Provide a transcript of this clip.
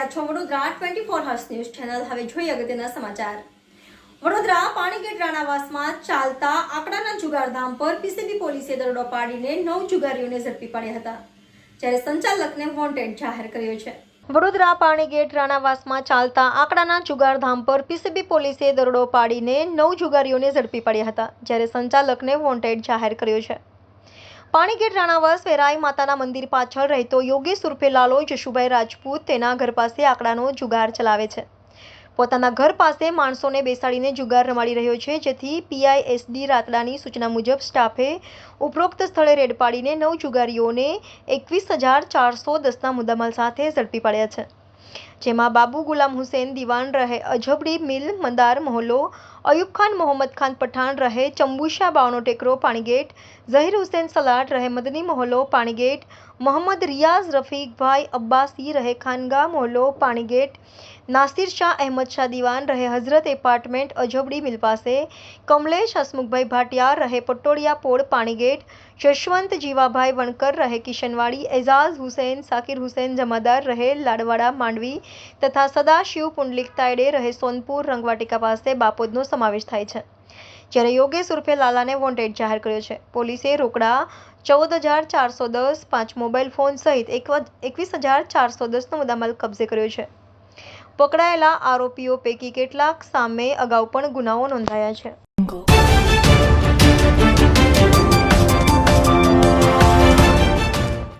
રહ્યા છો Vadodara 24 hers news channel. હવે જોઈએ અગત્યના સમાચાર। વડોદરા પાણીગેટ રાણાવાસમાં ચાલતા આંકડાના જુગારધામ પર પીસીબી પોલીસે દરોડો પાડીને 9 જુગારીઓને ઝડપી પાડ્યા હતા, જ્યારે સંચાલકને વોન્ટેડ જાહેર કર્યો છે। વડોદરા પાણીગેટ રાણાવાસમાં ચાલતા આંકડાના જુગારધામ પર પીસીબી પોલીસે દરોડો પાડીને 9 જુગારીઓને ઝડપી પાડ્યા હતા, જ્યારે સંચાલકને વોન્ટેડ જાહેર કર્યો છે। પાણીગેટ રાણાવાસ વેરાઈ માતાના મંદિર પાછળ રહેતો યોગેશ ઉર્ફે લાલો જશુભાઈ રાજપૂત તેના ઘર પાસે આંકડાનો જુગાર ચલાવે છે। પોતાના ઘર પાસે માણસોને બેસાડીને જુગાર રમાડી રહ્યો છે, જેથી પીઆઈએસડી રાતડાની સૂચના મુજબ સ્ટાફે ઉપરોક્ત સ્થળે રેડ પાડીને 9 જુગારીઓને 21,410ના મુદ્દામાલ સાથે ઝડપી પાડ્યા છે, જેમાં બાબુ ગુલામ હુસૈન દીવાન રહે અજબડી મિલ મંદાર મોહલ્લો, અયુબ ખાન મોહમ્મદ ખાન પઠાણ રહે ચંબુશા બાવનો ટેકરો પાણીગેટ, ઝહીર હુસૈન સલાટ રહે મદની મોહલ્લો પાણીગેટ, મોહમ્મદ રિયાઝ રફીકભાઈ અબ્બાસી રહે ખાનગા મોહલ્લો પાણીગેટ, નાસિર શાહ અહેમદ શાહ દીવાન રહે હઝરત એપાર્ટમેન્ટ અજબડી મિલ પાસે, કમલેશ હસમુખભાઈ ભાટિયા રહે પટોડિયા પોળ પાણીગેટ, જશવંત જીવાભાઈ વણકર રહે કિશનવાડી, એઝાઝ હુસૈન સાકિર હુસૈન જમાદાર રહે લાડવાડા માંડવી તથા સદાશિવ પુંડલિક તાયડે રહે સોનપુર રંગવાટિકા પાસે બાપોદનો સમાવેશ થાય છે, જ્યારે યોગેશ ઉર્ફે લાલાને વોન્ટેડ જાહેર કર્યો છે। પોલીસે રોકડા 14,410, 5 મોબાઈલ ફોન સહિત 21,410નો મુદ્દામાલ કબજે કર્યો છે। પકડાયેલા આરોપીઓ પૈકી કેટલાક સામે અગાઉ પણ ગુનાઓ નોંધાયા છે।